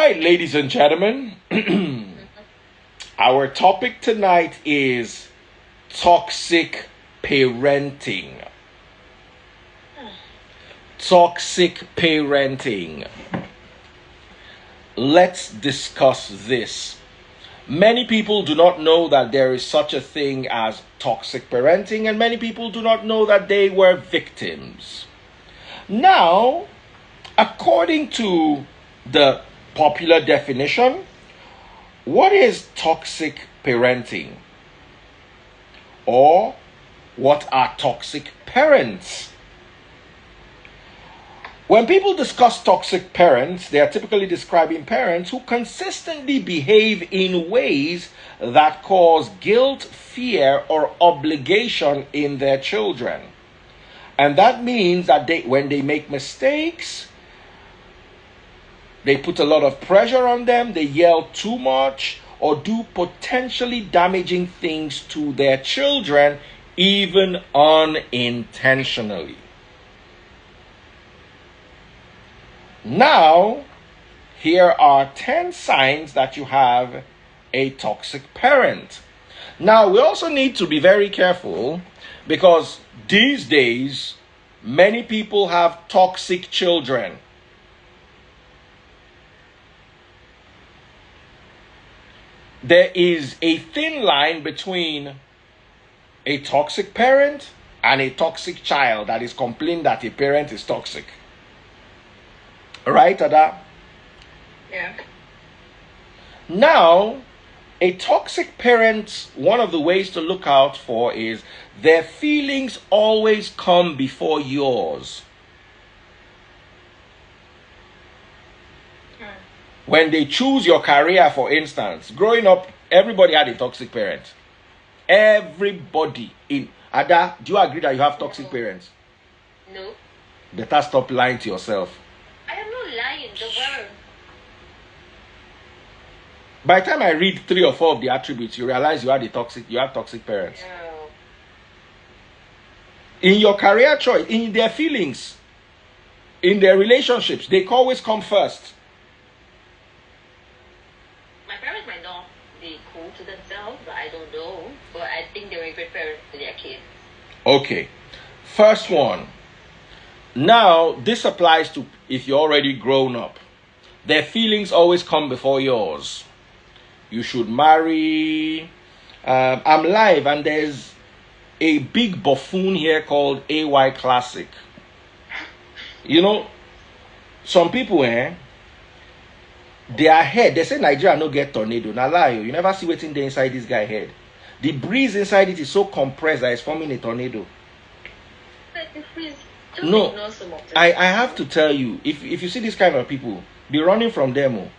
right, ladies and gentlemen, our topic tonight is toxic parenting. Toxic parenting. Let's discuss this. Many people do not know that there is such a thing as toxic parenting, and many people do not know that they were victims. Now, according to the popular definition, what is toxic parenting? Or what are toxic parents? When people discuss toxic parents, they are typically describing parents who consistently behave in ways that cause guilt, fear, or obligation in their children. And that means that when they make mistakes, they put a lot of pressure on them, they yell too much, or do potentially damaging things to their children, even unintentionally. Now, here are 10 signs that you have a toxic parent. Now, we also need to be very careful because these days, many people have toxic children. There is a thin line between a toxic parent and a toxic child that is complaining that a parent is toxic. Right, Ada? Yeah. Now, a toxic parent, one of the ways to look out for is their feelings always come before yours. When they choose your career, for instance, growing up, everybody had a toxic parent. Everybody in Ada, do you agree that you have toxic parents? No. Better stop lying to yourself. I am not lying, the word. By the time I read 3 or 4 of the attributes, you realize you have toxic parents. No. In your career choice, in their feelings, in their relationships, they always come first. My parents might not be cool to themselves, but I don't know. But I think they were great parents to their kids. Okay. First one. Now, this applies to if you're already grown up. Their feelings always come before yours. You should marry. I'm live, and there's a big buffoon here called AY Classic. You know, some people, their head, they say Nigeria no get tornado. Now lie, you never see what's in there inside this guy's head. The breeze inside it is so compressed that it's forming a tornado. But the freeze. No, I have to tell you, if you see this kind of people, be running from them.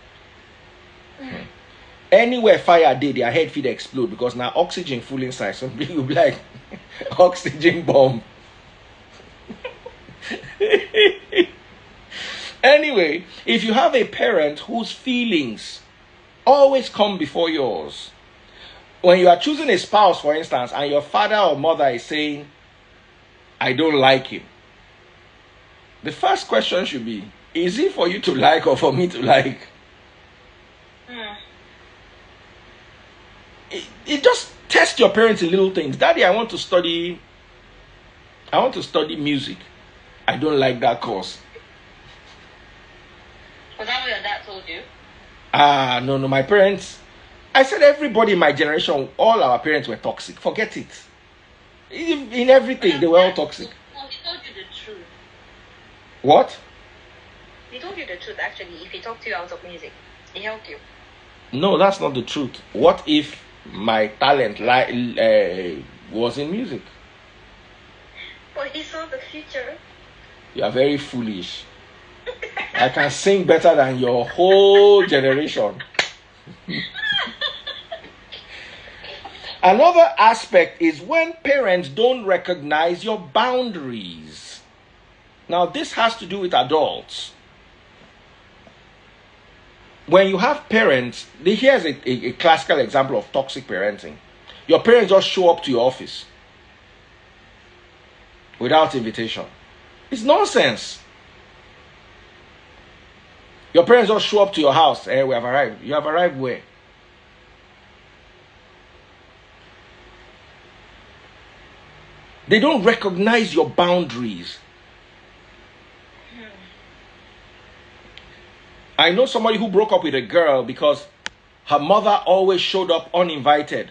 Anywhere fire day, their head feed explode because now oxygen full inside. So you'll be like, oxygen bomb. Anyway, if you have a parent whose feelings always come before yours, when you are choosing a spouse, for instance, and your father or mother is saying, I don't like him, the first question should be, is it for you to like or for me to like? It just test your parents in little things. Daddy, I want to study music. I don't like that course. Was that what your dad told you? No, my parents, I said everybody in my generation, all our parents were toxic. Forget it. In everything, they were all toxic. No, he told you the truth. What? He told you the truth, actually. If he talked to you out of music, he helped you. No, that's not the truth. What if my talent was in music? Well, he saw the future. You are very foolish. I can sing better than your whole generation. Another aspect is when parents don't recognize your boundaries. Now, this has to do with adults. When you have parents, here's a classical example of toxic parenting. Your parents just show up to your office without invitation. It's nonsense. Your parents just show up to your house. Hey, we have arrived. You have arrived where? They don't recognize your boundaries. I know somebody who broke up with a girl because her mother always showed up uninvited.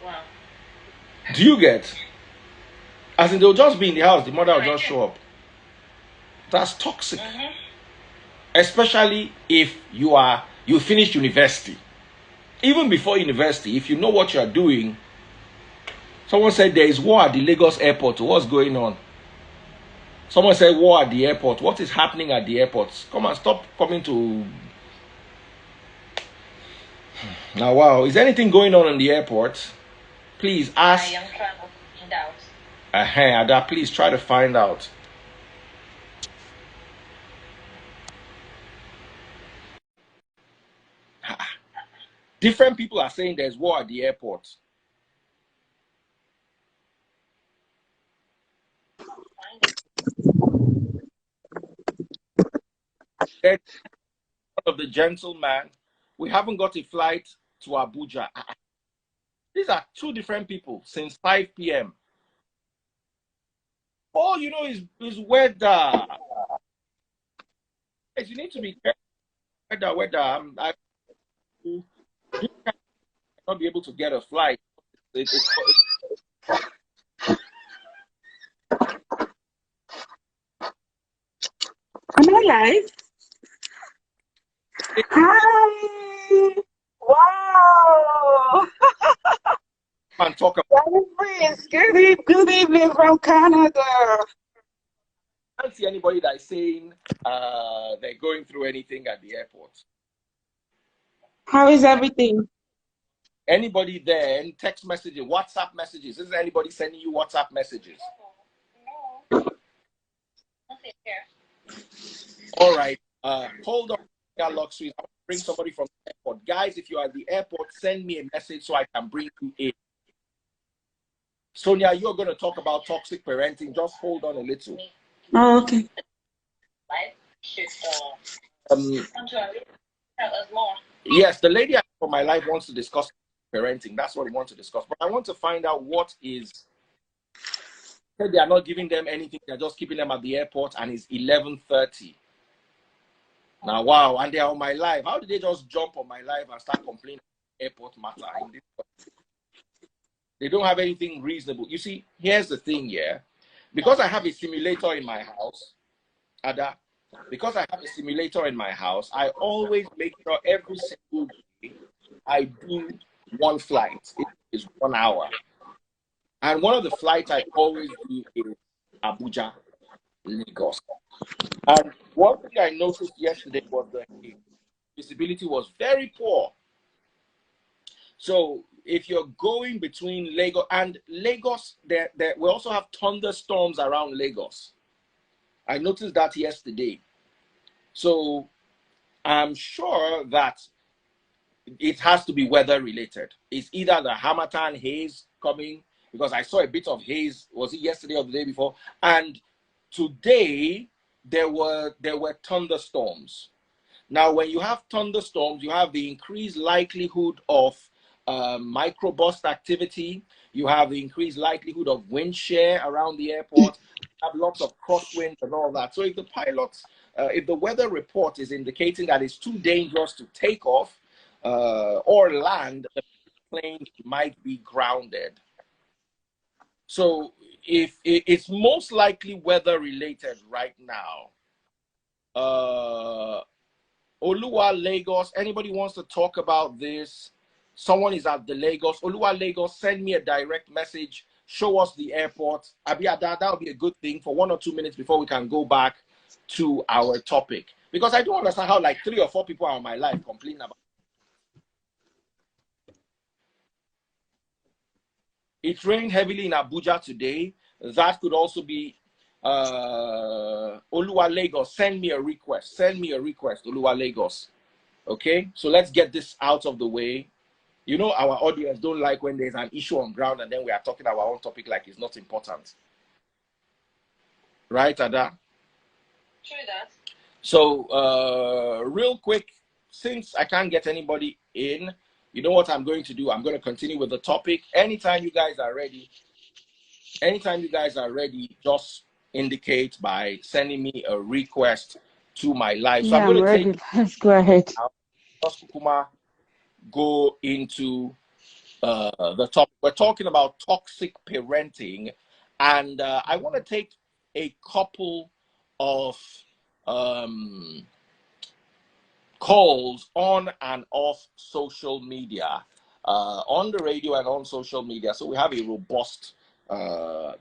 Wow. Do you get? As in, they'll just be in the house, the mother will just show up. That's toxic. Especially if you finish university. Even before university, if you know what you are doing, someone said there is war at the Lagos airport. What's going on? Someone said war at the airport. What is happening at the airports? Come on, stop coming to. Now, wow, is anything going on in the airport? Please ask. I am trying to find out. Ada, please try to find out. Different people are saying there's war at the airport. One of the gentleman, we haven't got a flight to Abuja. These are two different people since 5 p.m. All you know is weather. Yes, you need to be careful. Weather. I not be able to get a flight. Am I live? Hi! Wow! And talk about. Good evening from Canada. I can't see anybody that's saying they're going through anything at the airport. How is everything? Anybody there? Any text messages, WhatsApp messages? Is anybody sending you WhatsApp messages? No. Nothing here. All right. Hold on. Luxury. I want to bring somebody from the airport. Guys, if you're at the airport, send me a message so I can bring you in. Sonia, you're going to talk about toxic parenting. Just hold on a little. Oh, okay. Life should tell us more. Yes, the lady for my life wants to discuss parenting. That's what we want to discuss. But I want to find out what is. They are not giving them anything. They're just keeping them at the airport, and it's 11:30. Now, wow, and they are on my live. How did they just jump on my live and start complaining about airport matter? They don't have anything reasonable. You see, here's the thing, yeah. Because I have a simulator in my house, Ada, because I have a simulator in my house, I always make sure every single day I do one flight. It is 1 hour. And one of the flights I always do is Abuja, Lagos. And one thing I noticed yesterday was that the visibility was very poor. So if you're going between Lagos and Lagos, we also have thunderstorms around Lagos. I noticed that yesterday. So I'm sure that it has to be weather related. It's either the Harmattan haze coming, because I saw a bit of haze, was it yesterday or the day before? And today there were thunderstorms. Now, when you have thunderstorms, you have the increased likelihood of microburst activity. You have the increased likelihood of wind shear around the airport. You have lots of crosswinds and all that. So if the pilots, if the weather report is indicating that it's too dangerous to take off or land, the plane might be grounded. So if it's most likely weather related right now. Oluwa Lagos, anybody wants to talk about this? Someone is at the Lagos. Oluwa Lagos, send me a direct message. Show us the airport. Abiada, that would be a good thing for 1 or 2 minutes before we can go back to our topic. Because I don't understand how like 3 or 4 people are on my life complaining about it. Rained heavily in Abuja today. That could also be Oluwa Lagos. Send me a request. Send me a request, Oluwa Lagos. Okay, so let's get this out of the way. You know, our audience don't like when there's an issue on ground and then we are talking about our own topic like it's not important. Right, Ada? True that. So, real quick, since I can't get anybody in, you know what I'm going to do? I'm going to continue with the topic. Anytime you guys are ready, just indicate by sending me a request to my live. So I'm Yeah, I'm going to take ready. Let's go ahead. just Kukuma go into the topic. We're talking about toxic parenting, and I want to take a couple of um, calls on and off social media, on the radio and on social media. So we have a robust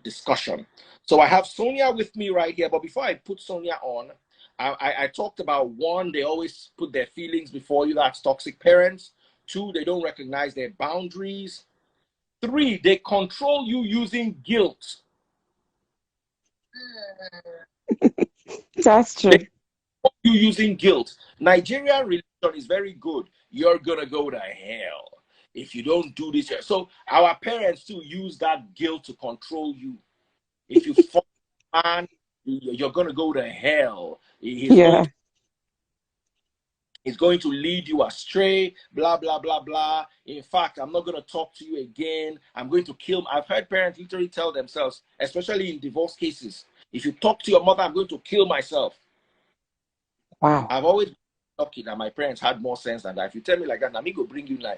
discussion. So I have Sonia with me right here. But before I put Sonia on, I talked about one, they always put their feelings before you. That's toxic parents. Two, they don't recognize their boundaries. Three, they control you using guilt. That's They true. control you using guilt. Nigerian religion is very good. You're gonna go to hell if you don't do this. So our parents too use that guilt to control you. If you fuck a man, you're gonna go to hell. Yeah. He's going to lead you astray, blah, blah, blah, blah. In fact, I'm not going to talk to you again. I'm going to kill. I've heard parents literally tell themselves, especially in divorce cases, if you talk to your mother, I'm going to kill myself. Wow. I've always been lucky that my parents had more sense than that. If you tell me like that, Nami go bring you knife.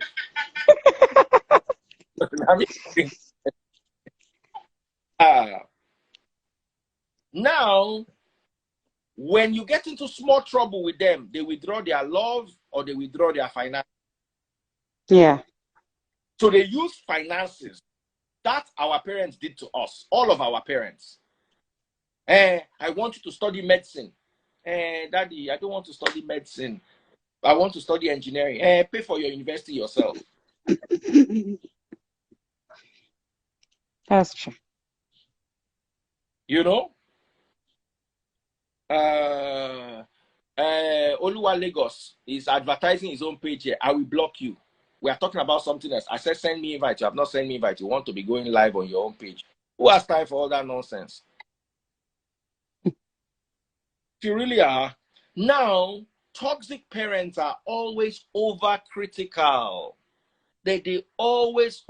Now, when you get into small trouble with them, they withdraw their love or they withdraw their finances. Yeah. So they use finances. That our parents did to us, all of our parents. I want you to study medicine. Daddy, I don't want to study medicine. I want to study engineering. Pay for your university yourself. That's true. You know? Oluwa Lagos is advertising his own page here. I will block you. We are talking about something else. I said send me invite. You have not sent me invite. You want to be going live on your own page. Who has time for all that nonsense? If you really are. Now, toxic parents are always overcritical. They always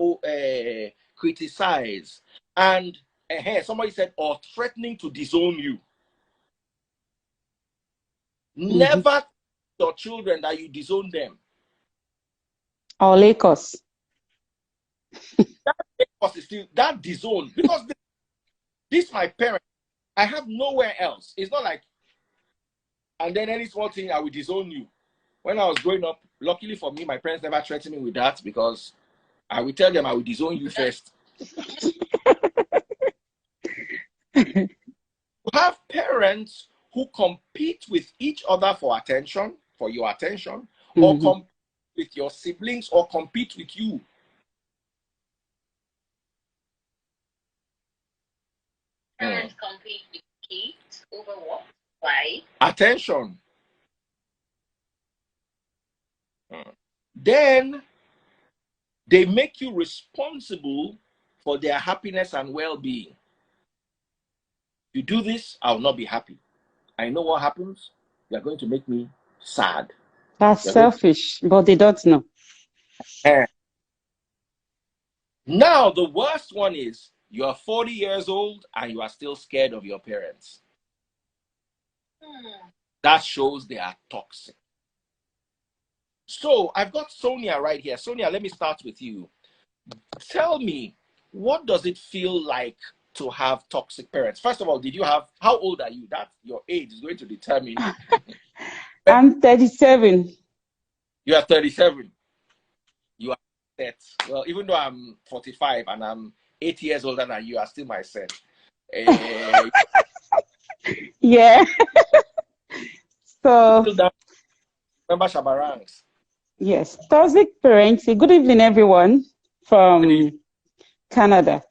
criticize. And somebody said, or threatening to disown you. Never tell your children that you disown them. Or Lagos. That disown, because this my parent, I have nowhere else. It's not like, and then any small thing I will disown you. When I was growing up, luckily for me, my parents never threatened me with that because I will tell them I will disown you first. You have parents who compete with each other for attention, for your attention, or compete with your siblings, or compete with you. Parents compete with kids over what? Why? Attention. Then they make you responsible for their happiness and well-being. You do this, I'll not be happy. I know what happens. You're going to make me sad. That's selfish, but they don't know. Now, the worst one is you are 40 years old and you are still scared of your parents. That shows they are toxic. So I've got Sonia right here. Sonia, let me start with you. Tell me, what does it feel like to have toxic parents? First of all, how old are you? That your age is going to determine. I'm 37. You are 37. You are set. Well, even though I'm 45 and I'm 8 years older than you, are still my set. Yeah. So, remember Shabarangs? yes, toxic parenting. Good evening, everyone from Canada.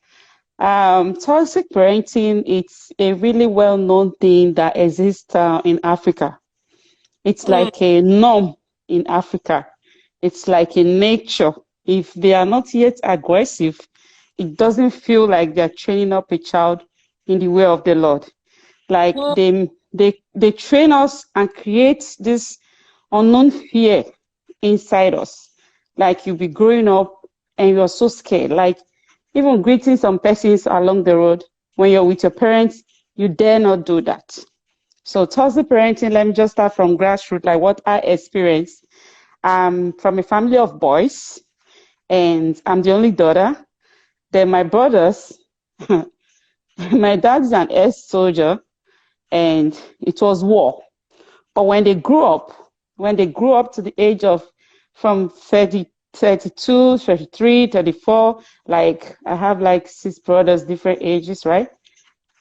Toxic parenting, it's a really well-known thing that exists in Africa. It's like a norm in Africa. It's like a nature. If they are not yet aggressive, it doesn't feel like they're training up a child in the way of the Lord. Like they train us and create this unknown fear inside us. Like you'll be growing up and you're so scared. Like even greeting some persons along the road when you're with your parents, you dare not do that. So toxic parenting, let me just start from grassroots, like what I experienced. From a family of boys, and I'm the only daughter. Then my brothers, my dad's an ex-soldier, and it was war. But when they grew up to the age of from 30, 32, 33, 34, like I have like 6 brothers, different ages, right?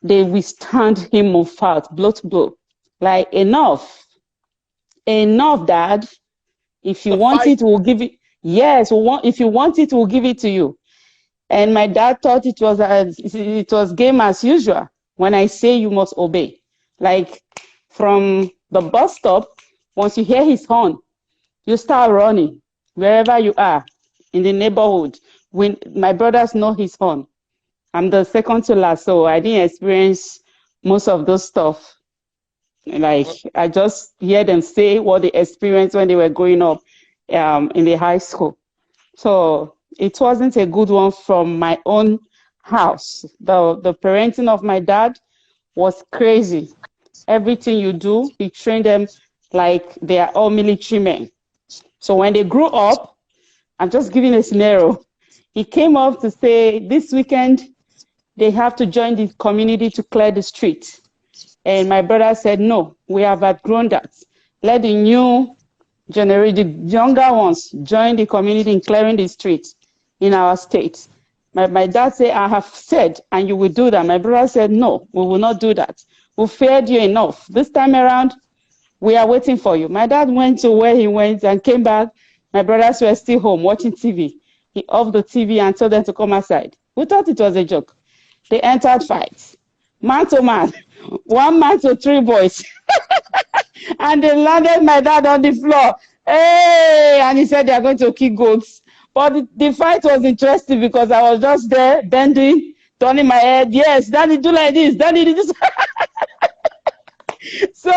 They withstand him on fight, blow to blow. Like enough, dad. If you The want fight. it, we'll give it. Yes, if you want it, we'll give it to you. And my dad thought it was game as usual. When I say you must obey, like from the bus stop, once you hear his horn, you start running wherever you are in the neighborhood. When my brothers know his horn, I'm the second to last, so I didn't experience most of those stuff. Like I just hear them say what they experienced when they were growing up in the high school. So it wasn't a good one from my own house. The parenting of my dad was crazy. Everything you do, he trained them like they are all military men. So when they grew up, I'm just giving a scenario. He came up to say this weekend they have to join the community to clear the street. And my brother said, no, we have outgrown that. Let the new generation, the younger ones, join the community in clearing the streets in our state. My dad said, I have said, and you will do that. My brother said, no, we will not do that. We feared you enough. This time around, we are waiting for you. My dad went to where he went and came back. My brothers were still home watching TV. He off the TV and told them to come outside. We thought it was a joke. They entered fights, man to man, 1 man to 3 boys. And they landed my dad on the floor. Hey! And he said they are going to kill goats. But the fight was interesting because I was just there bending, turning my head. Yes, daddy, do like this. Daddy, do this. So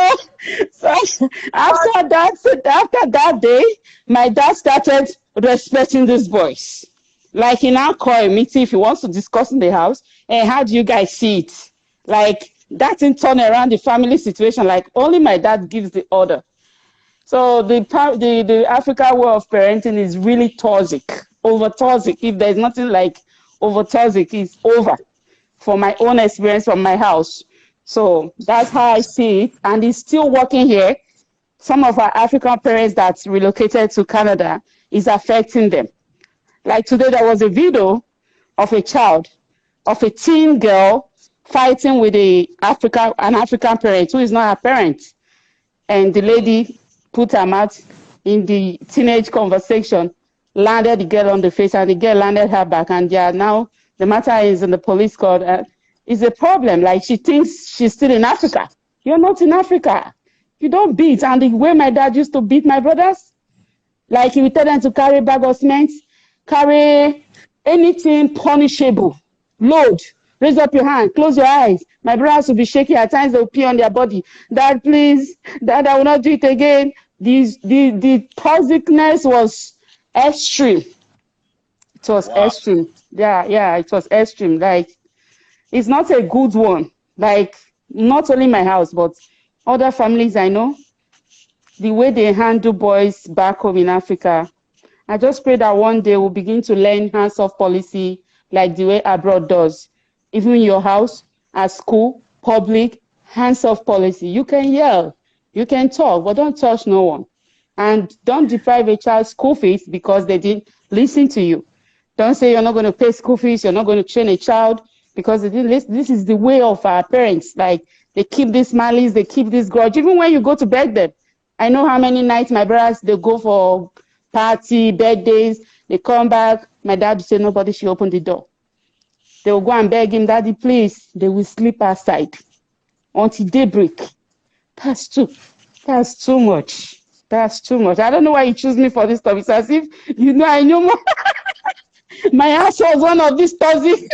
after that day, my dad started respecting these boys. Like he now call a meeting if he wants to discuss in the house. And how do you guys see it? Like that in turn around the family situation. Like only my dad gives the order. So the African way of parenting is really toxic, over toxic. If there's nothing like over toxic, it's over. For my own experience from my house. So that's how I see it. And it's still working here. Some of our African parents that relocated to Canada is affecting them. Like today, there was a video of a child, of a teen girl fighting with an African parent who is not her parent. And the lady put her mouth in the teenage conversation, landed the girl on the face, and the girl landed her back. And yeah, now the matter is in the police court. It's a problem. Like she thinks she's still in Africa. You're not in Africa. You don't beat. And the way my dad used to beat my brothers, like he would tell them to carry a bag of cement, carry anything punishable, load, raise up your hand, close your eyes. My brothers will be shaking. At times they'll pee on their body. Dad, please, Dad, I will not do it again. The toxicness was extreme. It was extreme. Yeah, it was extreme. Like, it's not a good one. Like, not only my house, but other families I know, the way they handle boys back home in Africa. I just pray that one day we'll begin to learn hands-off policy like the way abroad does. Even in your house, at school, public, hands-off policy. You can yell, you can talk, but don't touch no one. And don't deprive a child school fees because they didn't listen to you. Don't say you're not going to pay school fees, you're not going to train a child because they didn't listen. This is the way of our parents. Like, they keep this malice, they keep this grudge. Even when you go to beg them, I know how many nights my brothers, they go for party, birthdays, they come back. My dad would say nobody should open the door. They will go and beg him, Daddy, please. They will sleep outside until daybreak. That's too much. That's too much. I don't know why you choose me for this stuff. It's as if, I know my house was one of these toxic.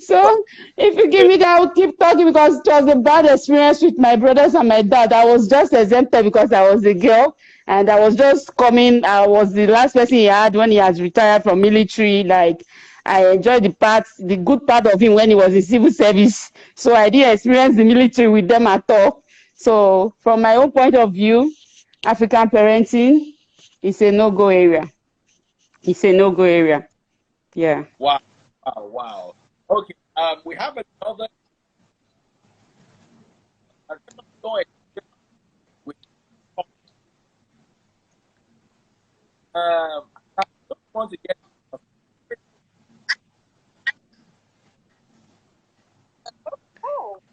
So if you give me that, I'll keep talking because it was a bad experience with my brothers and my dad. I was just exempted because I was a girl and I was just coming. I was the last person he had when he has retired from military. Like I enjoyed the good part of him when he was in civil service. So I didn't experience the military with them at all. So from my own point of view, African parenting is a no-go area. It's a no-go area. Yeah. Wow, wow, wow. Okay, we have another. Going with, I don't want to get.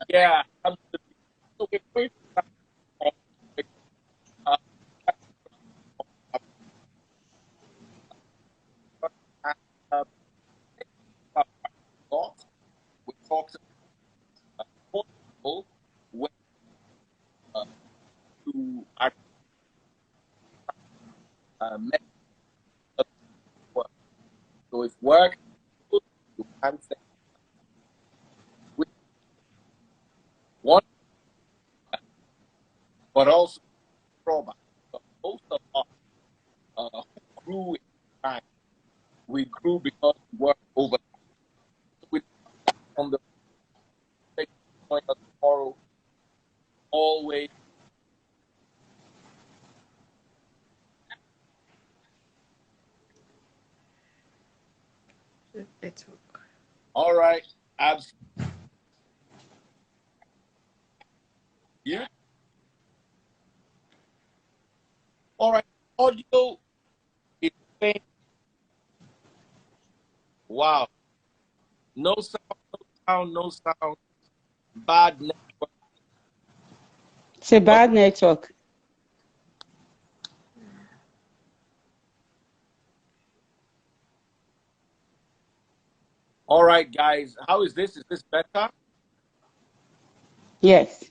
Yeah, absolutely. So we're going to start off with, uh, uh, about we talked about people when to make work. So if work, you can say with one, but also drawback. So most of us who grew in time, we grew because we worked over. So we on the point of tomorrow, always. Network. All right, absolutely. Yeah. All right. Audio is faint. Wow. No sound, no sound, no sound. Bad network. It's a bad network. All right, guys. How is this? Is this better? Yes,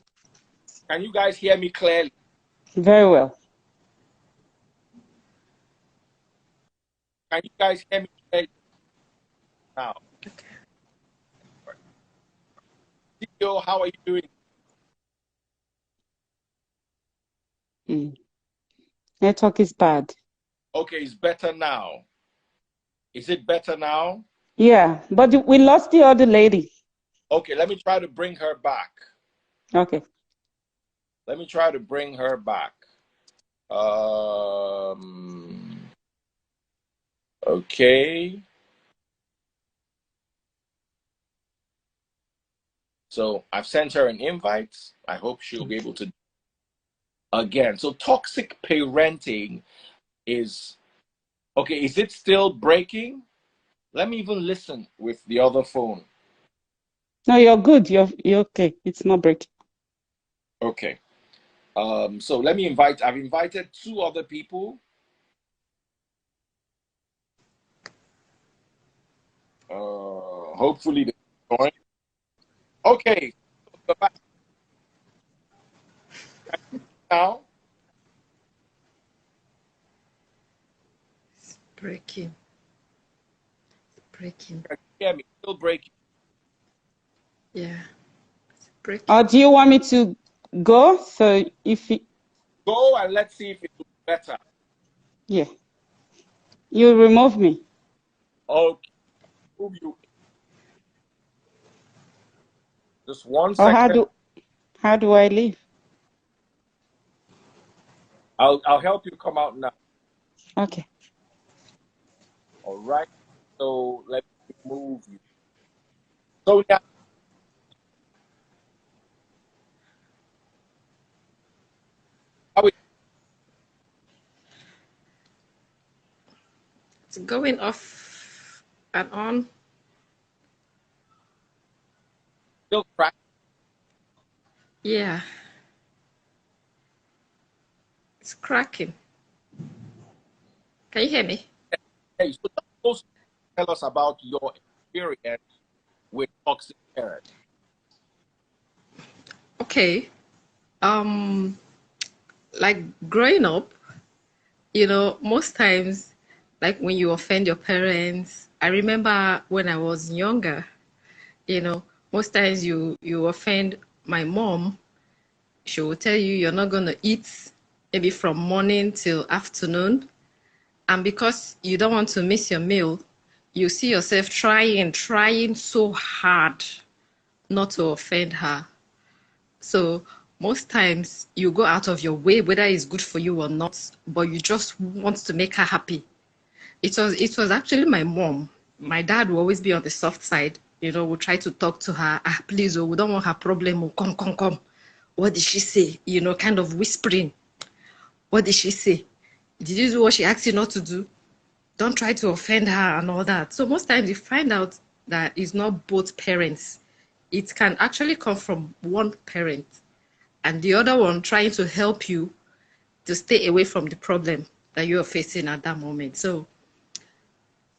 Can you guys hear me clearly? very well. Can you guys hear me clearly now? Okay. Yo, how are you doing? Mm. Network is bad. Okay, it's better now. Is it better now? Yeah, but we lost the other lady. Okay, let me try to bring her back. Okay. Let me try to bring her back. Okay. So I've sent her an invite. I hope she'll be able to again. So toxic parenting is okay. Is it still breaking? Let me even listen with the other phone. No, you're good. You're okay. It's not breaking. Okay. So let me invite. I've invited two other people. Hopefully they join. Okay. So back now. It's breaking. Breaking. Can you hear me? Still breaking. Yeah. It's breaking. Or do you want me to go? So if you, Go and let's see if it will be better. yeah, you remove me. Okay. Move you. Just one Or second. how do I leave? I'll help you come out now. Okay. All right. So let me move you. So now, how is It's going off and on. still crack? Yeah. It's cracking. Can you hear me? Hey, so just tell us about your experience with toxic parents. Okay. Um, like growing up, most times, like when you offend your parents, I remember when I was younger, You know, most times you offend my mom, she will tell you you're not going to eat maybe from morning till afternoon. And because you don't want to miss your meal, you see yourself trying so hard not to offend her. So most times you go out of your way, whether it's good for you or not, but you just want to make her happy. It was actually my mom. My dad will always be on the soft side. We'll try to talk to her. Please, oh, we don't want her problem. Oh, come, come, come. What did she say? Kind of whispering. What did she say? Did you do what she asked you not to do? Don't try to offend her and all that. So most times you find out that it's not both parents. It can actually come from one parent and the other one trying to help you to stay away from the problem that you're facing at that moment. So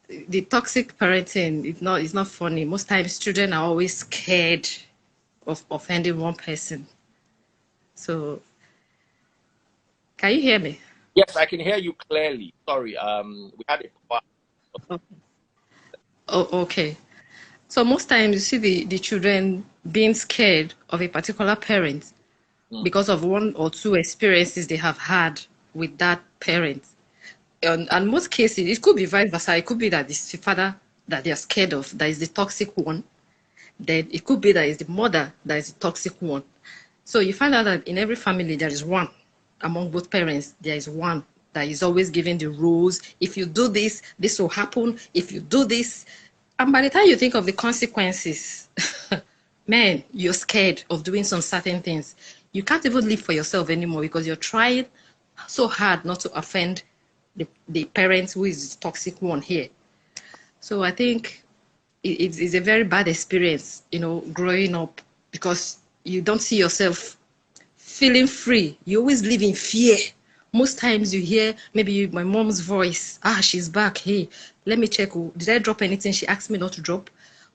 the toxic parenting is not funny. Most times children are always scared of offending one person. So can you hear me? Yes, I can hear you clearly. Sorry, we had a Oh, okay. So most times you see the children being scared of a particular parent because of one or two experiences they have had with that parent. And most cases, it could be vice versa. It could be that it's the father that they are scared of, that is the toxic one. Then it could be that it's the mother that is the toxic one. So you find out that in every family, there is one. Among both parents, there is one that is always giving the rules. If you do this, this will happen. If you do this, and by the time you think of the consequences, man, you're scared of doing some certain things. You can't even live for yourself anymore because you're trying so hard not to offend the parent who is the toxic one here. So I think it's a very bad experience, growing up because you don't see yourself feeling free. You always live in fear. Most times you hear maybe my mom's voice. She's back. Hey, let me check. Did I drop anything she asked me not to drop?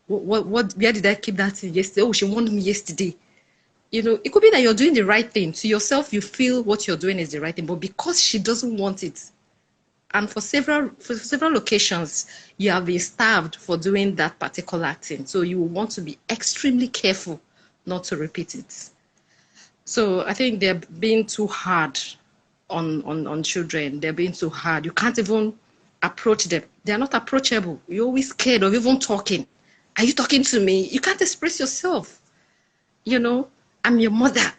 Where did I keep that thing yesterday? Oh, she warned me yesterday. It could be that you're doing the right thing. To yourself, you feel what you're doing is the right thing, but because she doesn't want it, and for several occasions, you have been starved for doing that particular thing. So you want to be extremely careful not to repeat it. So I think they're being too hard on children. They're being too hard. You can't even approach them. They're not approachable. You're always scared of even talking. Are you talking to me? You can't express yourself. I'm your mother.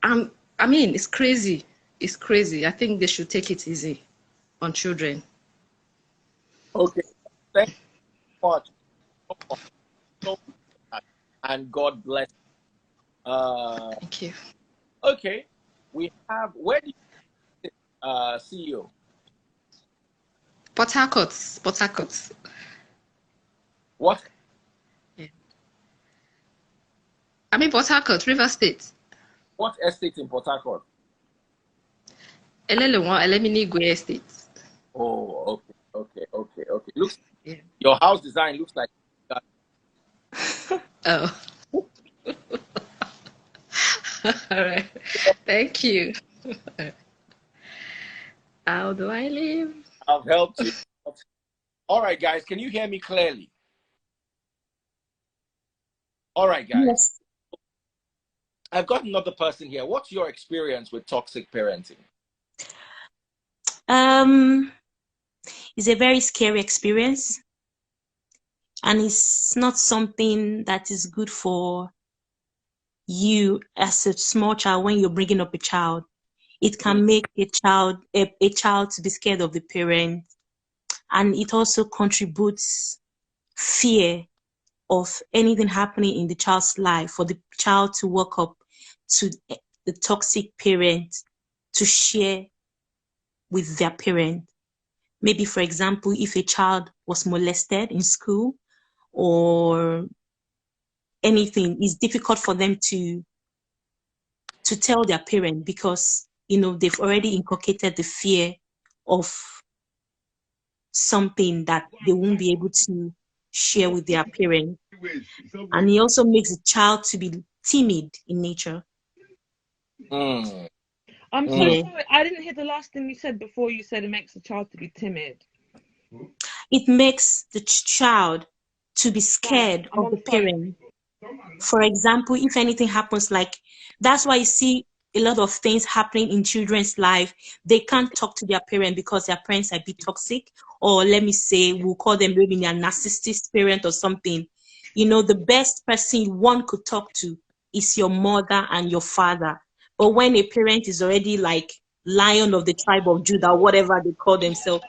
I mean, it's crazy. It's crazy. I think they should take it easy on children. Okay. Thank you so much. And God bless. Thank you. Okay. We have, where did you CEO? Port Harcourt. What? Yeah. I mean, Port Harcourt, River State. What estate in Port Harcourt? Elelewa, Eleminigwe Estate. Oh, okay. Looks, Yeah. your house design looks like. Oh. All right. Thank you. How do I live? I've helped you. All right, guys. Can you hear me clearly? All right, guys. Yes. I've got another person here. What's your experience with toxic parenting? It's a very scary experience, and it's not something that is good for you as a small child when you're bringing up a child. It can make a child to be scared of the parent, and it also contributes fear of anything happening in the child's life, for the child to walk up to the toxic parent to share with their parent. Maybe, for example, if a child was molested in school or anything, it's difficult for them to tell their parent because, they've already inculcated the fear of something that they won't be able to share with their parent. And it also makes the child to be timid in nature. I'm so Yeah. sorry. I didn't hear the last thing you said before. You said it makes the child to be timid. It makes the child to be scared I'm of on the the phone. parent. For example, if anything happens, like that's why you see a lot of things happening in children's life. They can't talk to their parent because their parents are a bit toxic, or let me say, we'll call them maybe their narcissistic parent or something. You know, the best person one could talk to is your mother and your father. But when a parent is already like lion of the tribe of Judah, whatever they call themselves,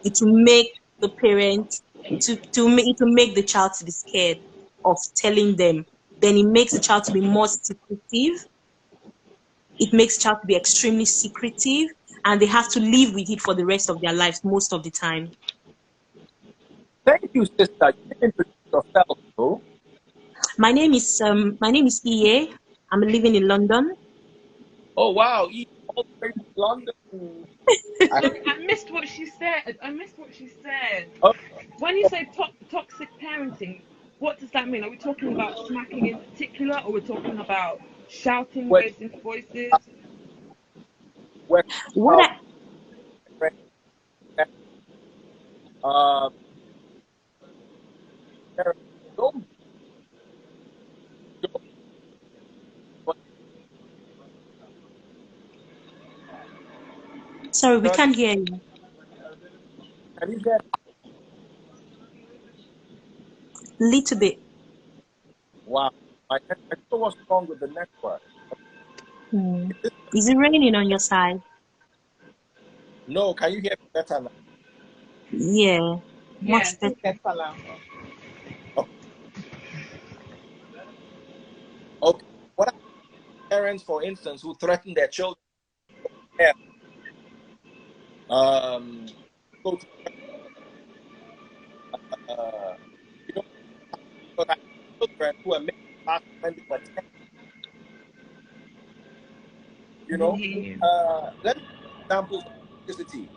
it will make the parent it will make the child to be scared of telling them. Then it makes the child to be more secretive. It makes the child to be extremely secretive, and they have to live with it for the rest of their lives most of the time. Thank you, sister. You didn't introduce yourself, though. My name is EA. I'm living in London. Oh, wow. You all the way from London. I, Sorry, I missed what she said. oh, When you say toxic parenting, what does that mean? Are we talking about smacking in particular, or we're talking about shouting, we're, raising voices? we're What about I, uh, parents. Don't joke, but Sorry, we can can't hear you. you get, Little bit. wow. I don't know what's wrong with the network. Hmm. Is this, Is it raining on your side? no, can you hear me better now? Yeah, Yeah, much better. it's okay, fella. Okay. Okay. What about parents, for instance, who threaten their children? Yeah. Go to, uh, you know, but I have children who are making fast when they were 10, I you didn't know. hear you. Let me give examples of toxicity.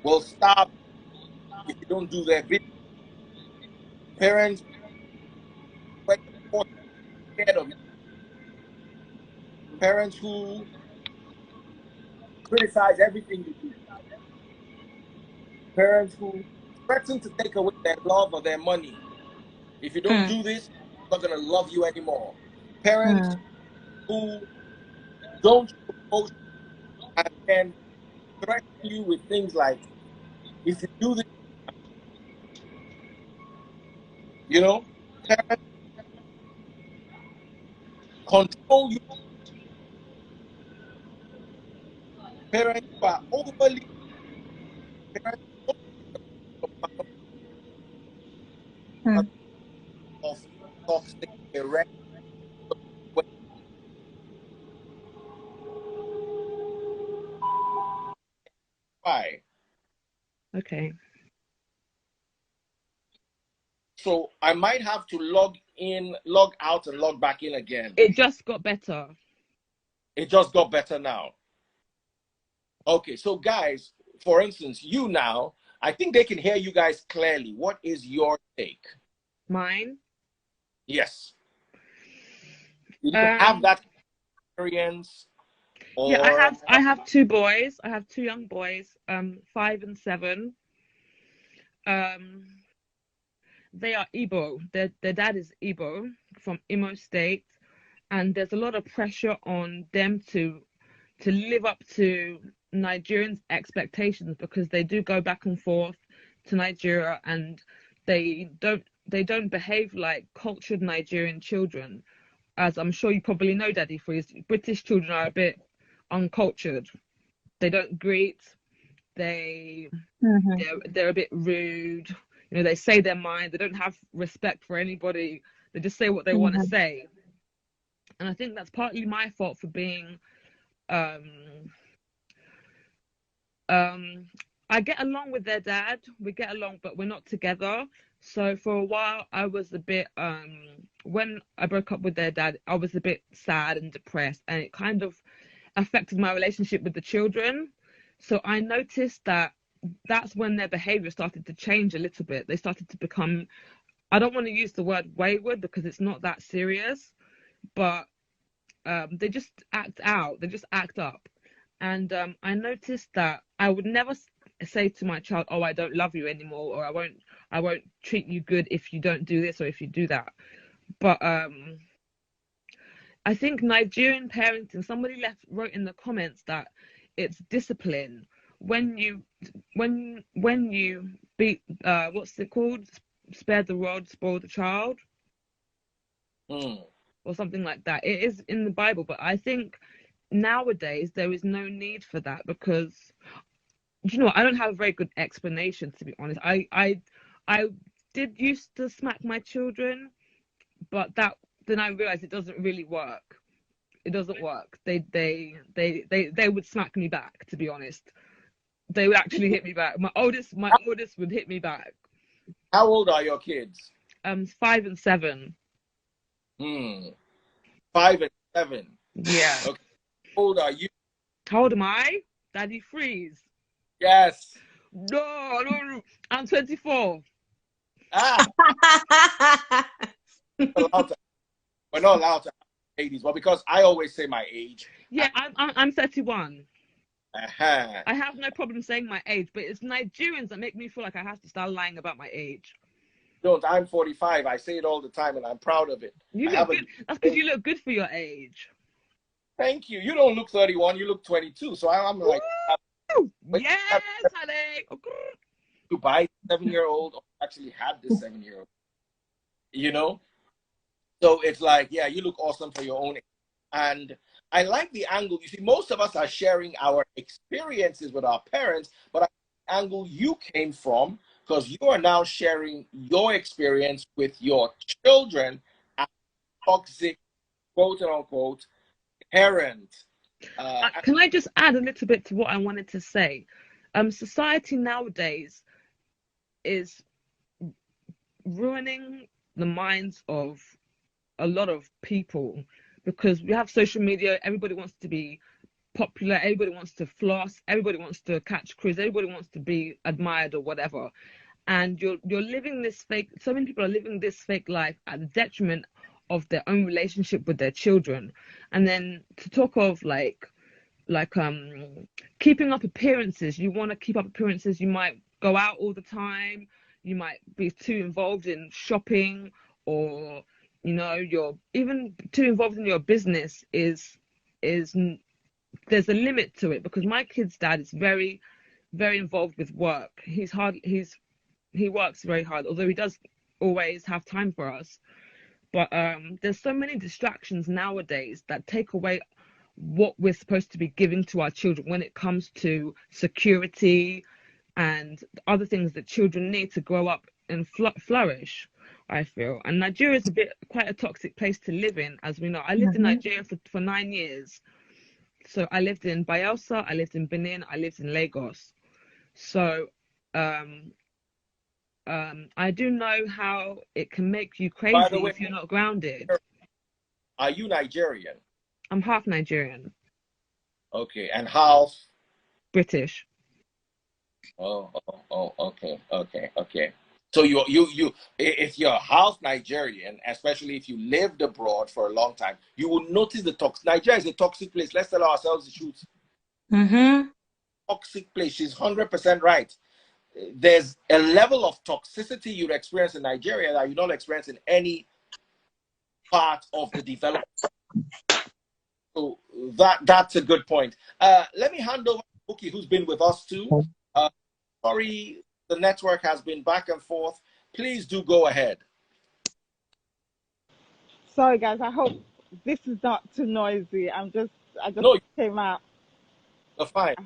Will stop if you don't do their bit. Parents who are scared of you. Parents who criticize everything you do. Parents who threaten to take away their love or their money. If you don't Hmm. do this, I'm not going to love you anymore. Parents Hmm. who don't show emotion and can threaten you with things like, if you do this, you know, parents control you. Parents who are overly, parents Hmm. of toxic parental. Why? Okay. So I might have to log in, log out, and log back in again. It just got better. It just got better now. Okay, so guys, for instance, you now, I think they can hear you guys clearly. What is your take? Mine. Yes. Did you have Um. that experience Yeah, or I have two boys. I have two young boys. 5 and 7. Um. They are Igbo. Their dad is Igbo from Imo State, and there's a lot of pressure on them to live up to Nigerians' expectations, because they do go back and forth to Nigeria, and they don't behave like cultured Nigerian children. As I'm sure you probably know, Daddy Freeze, British children are a bit uncultured. They don't greet. They Hmm. they're a bit rude. You know, they say their mind. They don't have respect for anybody. They just say what they want to Hmm. say. And I think that's partly my fault for being um um I get along with their dad. We get along, but we're not together. So for a while I was a bit when I broke up with their dad, I was a bit sad and depressed, and it kind of affected my relationship with the children. So I noticed that that's when their behavior started to change a little bit. They started to become, I don't want to use the word wayward because it's not that serious, but they just act out, they just act up. And I noticed that I would never say to my child, oh, I don't love you anymore, or I won't treat you good if you don't do this or if you do that. But I think Nigerian parenting, somebody wrote in the comments that it's discipline. When you beat, what's it called? Spare the rod, spoil the child, or something like that. It is in the Bible, but I think nowadays there is no need for that, because, you know, I don't have a very good explanation, to be honest. I did used to smack my children, but then I realized it doesn't really work. It doesn't work. They would smack me back, to be honest. They would actually hit me back. My oldest would hit me back. How old are your kids? 5 and 7. 5 and 7. Yeah. Okay. How old are you? How old am I? Daddy freeze. Yes. No. I'm 24. We're not allowed to have 80s, but because I always say my age. Yeah, I'm 31. Uh-huh. I have no problem saying my age, but it's Nigerians that make me feel like I have to start lying about my age. Don't. I'm 45. I say it all the time, and I'm proud of it. You look good. That's because you look good for your age. Thank you. You don't look 31. You look 22. So I'm like, yes, honey. To buy 7-year-old, or actually had this 7-year-old. You know, so it's like, yeah, you look awesome for your own age. And I like the angle. You see, most of us are sharing our experiences with our parents, but I like the angle you came from, because you are now sharing your experience with your children as toxic, quote unquote, parent. Can I just add a little bit to what I wanted to say? Society nowadays is ruining the minds of a lot of people, because we have social media. Everybody wants to be popular, everybody wants to floss, everybody wants to catch cruise, everybody wants to be admired or whatever, and you're living this fake. So many people are living this fake life at the detriment of their own relationship with their children. And then to talk of like keeping up appearances, you want to keep up appearances, you might go out all the time, you might be too involved in shopping, or you know, you're even too involved in your business. Is there's a limit to it, because my kid's dad is very, very involved with work. He works very hard, although he does always have time for us. But there's so many distractions nowadays that take away what we're supposed to be giving to our children when it comes to security and other things that children need to grow up and flourish, I feel. And Nigeria is quite a toxic place to live in, as we know. I lived in Nigeria for 9 years. So I lived in Bayelsa, I lived in Benin, I lived in Lagos. So I do know how it can make you crazy if you're not grounded. Are you Nigerian? I'm half Nigerian. Okay, and half British. Oh, okay. So you if you're half Nigerian, especially if you lived abroad for a long time, you will notice the Nigeria is a toxic place. Let's tell ourselves the truth. Toxic place. She's 100% right. There's a level of toxicity you'd experience in Nigeria that you don't experience in any part of the development. So that's a good point. Let me hand over to Buki, who's been with us too. Sorry, the network has been back and forth. Please do go ahead. Sorry, guys. I hope this is not too noisy. I just came out. You're fine.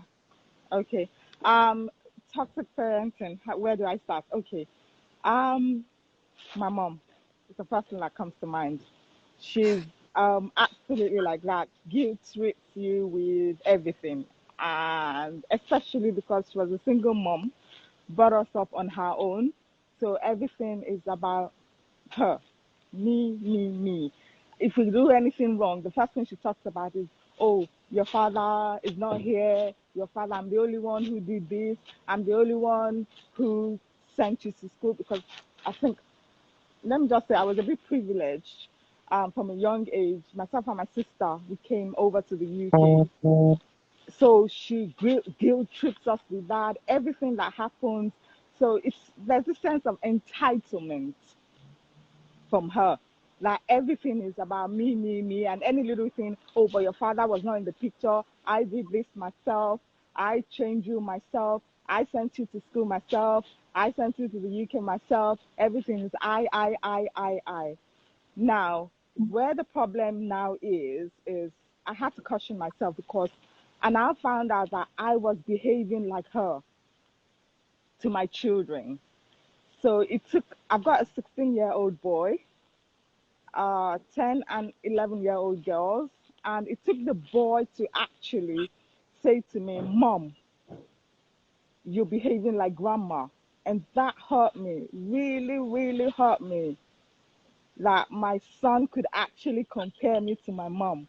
Okay. Toxic parenting. Where do I start? Okay. My mom is the first thing that comes to mind. She's absolutely like that. Guilt trips you with everything, and especially because she was a single mom, brought us up on her own, so everything is about her, me. If we do anything wrong, the first thing she talks about is, oh, your father is not here. Your father, I'm the only one who did this. I'm the only one who sent you to school, because I think, let me just say, I was a bit privileged. From a young age, myself and my sister, we came over to the UK. So she guilt trips us with that, everything that happens. So there's a sense of entitlement from her. Like everything is about me, me, me, and any little thing. Oh, but your father was not in the picture. I did this myself. I trained you myself. I sent you to school myself. I sent you to the UK myself. Everything is I. Now, where the problem now is I had to caution myself because I now found out that I was behaving like her to my children. So I've got a 16-year-old boy, 10 and 11-year-old girls, and it took the boy to actually say to me, Mom, you're behaving like grandma. And that hurt me, really, really hurt me, that my son could actually compare me to my mom.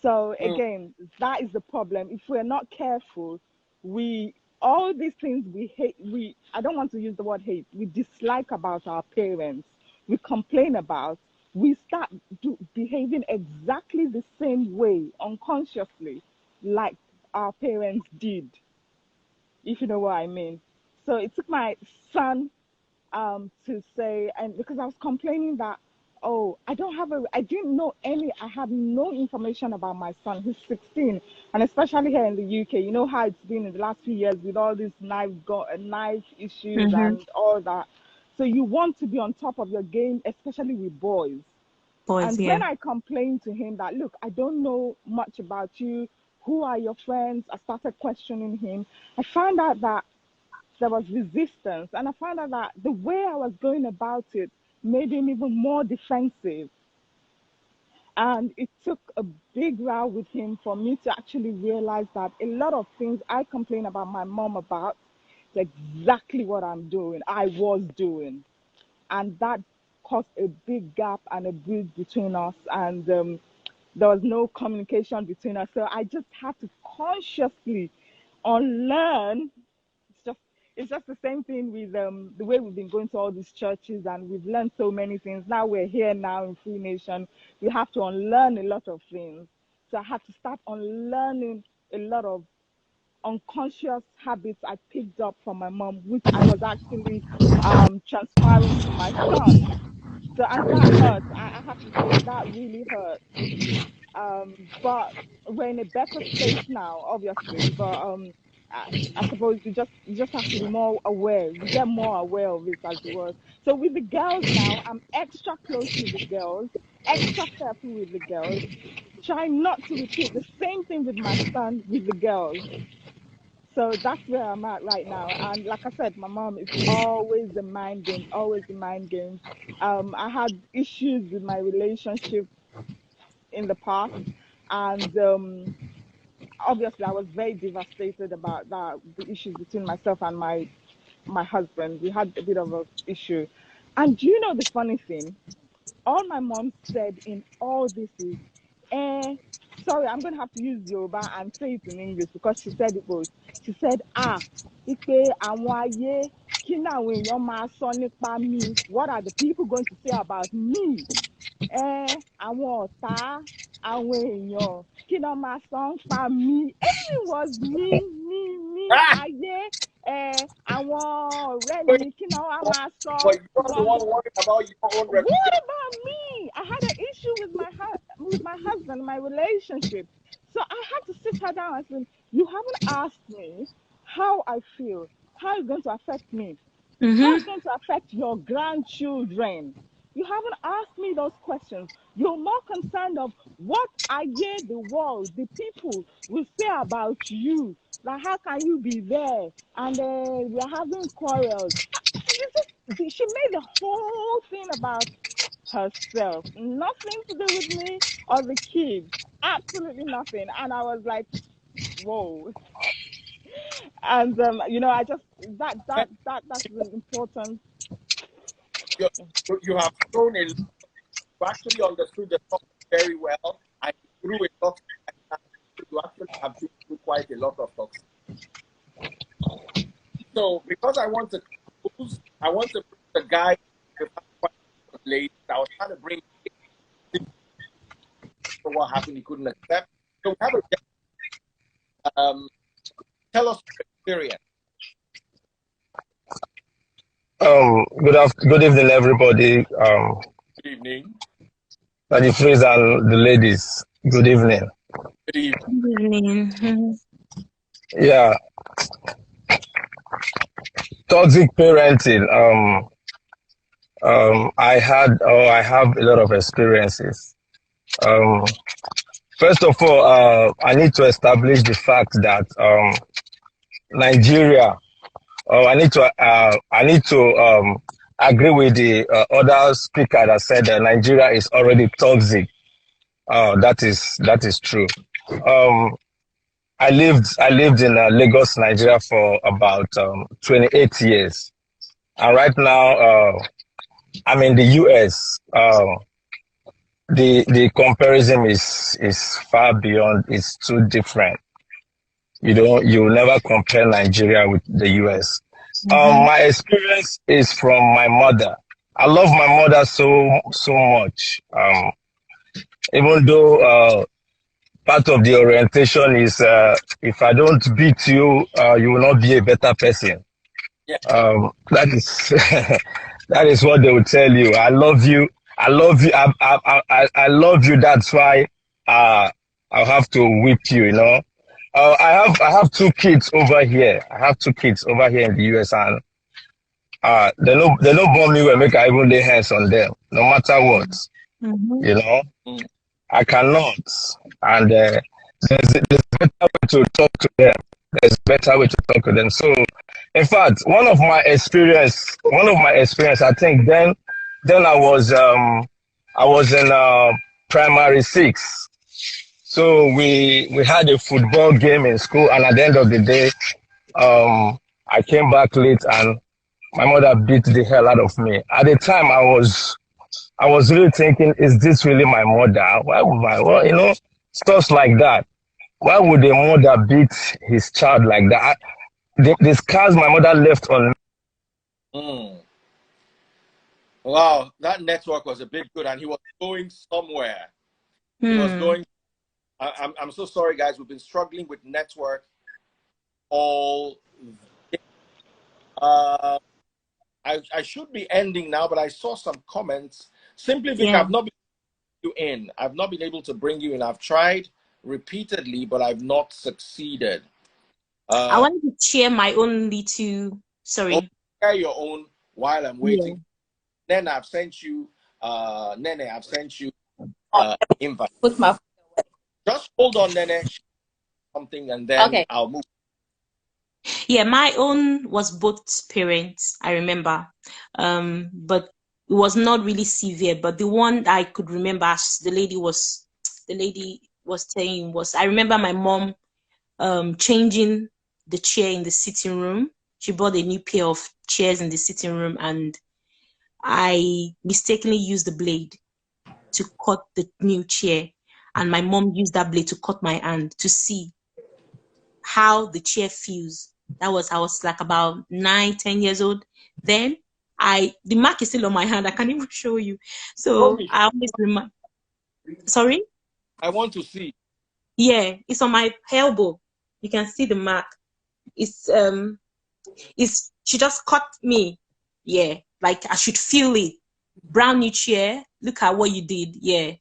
So Mm. again, that is the problem. If we're not careful, all these things we hate, I don't want to use the word hate, we dislike about our parents, we complain about, we start behaving exactly the same way unconsciously like our parents did, if you know what I mean. So it took my son to say, and because I was complaining that, oh, I didn't know I have no information about my son. He's 16, and especially here in the UK, you know how it's been in the last few years with all these knife issues Mm-hmm. and all that. So you want to be on top of your game, especially with boys. Boys, And yeah. when I complained to him that, look, I don't know much about you, who are your friends? I started questioning him. I found out that there was resistance, and I found out that the way I was going about it made him even more defensive. And it took a big row with him for me to actually realize that a lot of things I complain about my mom about is exactly what I was doing. And that caused a big gap and a bridge between us. And there was no communication between us. So I just had to consciously unlearn. It's just it's just the same thing with the way we've been going to all these churches and we've learned so many things. Now we're here now in Free Nation. We have to unlearn a lot of things. So I had to start unlearning a lot of unconscious habits I picked up from my mom, which I was actually transferring to my son. So and that hurts. I have to say that really hurts. But we're in a better space now, obviously. But I, I suppose you just have to be more aware. You get more aware of it as it was. So with the girls now, I'm extra close with the girls, extra careful with the girls. Try not to repeat the same thing with my son with the girls. So that's where I'm at right now. And like I said, my mom is always the mind games, always the mind games. I had issues with my relationship in the past, and obviously I was very devastated about that, the issues between myself and my husband. We had a bit of a issue. And do you know the funny thing? All my mom said in all this is, eh, sorry, I'm going to have to use Yoruba and say it in English because she said it both. She said, ipe àwọn ayé, kí ni àwọn èèyàn máa sọ nípa mi? What are the people going to say about me? Àwọn ọ̀tá, àwọn èèyàn, kí ni wọ́n máa sọ ń pa mí? Everything was me, Ah! ayé, àwọn ọ̀rẹ́ But, mi, kí ni wọ́n á máa sọ? but you are the Wọ́n one worried about your own What reputation. about me? I had an issue with my husband, my relationship. So I had to sit her down and say, you haven't asked me how I feel, how it's going to affect me, how Mm-hmm. it's going to affect your grandchildren. You haven't asked me those questions. You're more concerned of what I hear the world, the people will say about you. Like, how can you be there? And we're having quarrels. She made the whole thing about herself. Nothing to do with me or the kids. Absolutely nothing. And I was like, whoa. And I just that's the important. You, you have shown a lot. You actually understood the topic very well, and you threw a lot. You actually have been through quite a lot of talks. So, because I want to close, I want to bring the guy with quite late. I was trying to bring him what happened. He couldn't accept. So we have a Tell us your experience. Good evening, everybody. Good evening. The friends and the ladies. Good evening. Good evening. Good evening. Yeah, toxic parenting. I have a lot of experiences. First of all, I need to establish the fact that Nigeria. I need to agree with the other speaker that said that Nigeria is already toxic. That is true. I lived in Lagos, Nigeria for about 28 years, and right now I'm in the US. The comparison is far beyond. It's too different. You will never compare Nigeria with the US. My experience is from my mother. I love my mother so much. Even though part of the orientation is if I don't beat you, you will not be a better person. Yeah. That is that is what they will tell you. I love you. I love you. I love you. That's why I'll have to whip you. You know. I have two kids over here. I have two kids over here in the US, and they don't born me when make I even lay hands on them, no matter what. You know. I cannot, and there's a better way to talk to them. There's a better way to talk to them. So, in fact, one of my experience, I think then I was in primary 6. So we had a football game in school, and at the end of the day, I came back late, and my mother beat the hell out of me. At the time, I was really thinking, is this really my mother? Why would stuff like that? Why would a mother beat his child like that? The scars my mother left on me. Wow, that network was a bit good, and he was going somewhere. He was going. I'm so sorry, guys. We've been struggling with network all day. I should be ending now, but I saw some comments. Simply because I've not been I've not been able to bring you in. I've tried repeatedly, but I've not succeeded. I wanted to share my own little. Sorry. Share your own while I'm waiting. Then I've sent you. Nene, I've sent you invite. Put my. Just hold on, Nene. Something, and then I'll move. Yeah, my own was both parents, I remember. But it was not really severe. But the one I could remember, as the lady was saying, was I remember my mom changing the chair in the sitting room. She bought a new pair of chairs in the sitting room, and I mistakenly used the blade to cut the new chair, and my mom used that blade to cut my hand to see how the chair feels. I was like about 9-10 years old. Then the mark is still on my hand. I can't even show you. So I always remember. Sorry? I want to see. Yeah, it's on my elbow. You can see the mark. She just cut me. Yeah, like I should feel it. Brown new chair. Look at what you did. Yeah.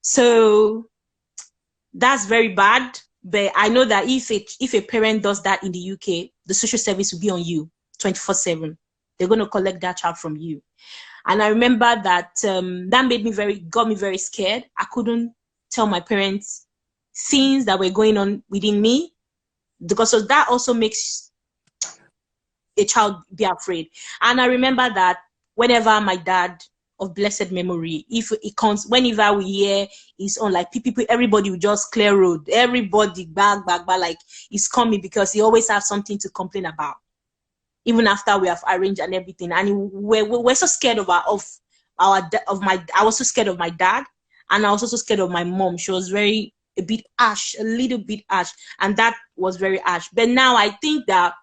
So that's very bad. But I know that if a parent does that in the UK, the social service will be on you 24/7. They're going to collect that child from you. And I remember that that got me very scared. I couldn't tell my parents things that were going on within me, because that also makes a child be afraid. And I remember that whenever my dad, of blessed memory, if it comes, whenever we hear it's on, like people, everybody will just clear road, everybody back, like he's coming, because he always has something to complain about, even after we have arranged and everything. And we're so scared I was so scared of my dad, and I was also scared of my mom. She was a little bit harsh, and that was very harsh. But now I think that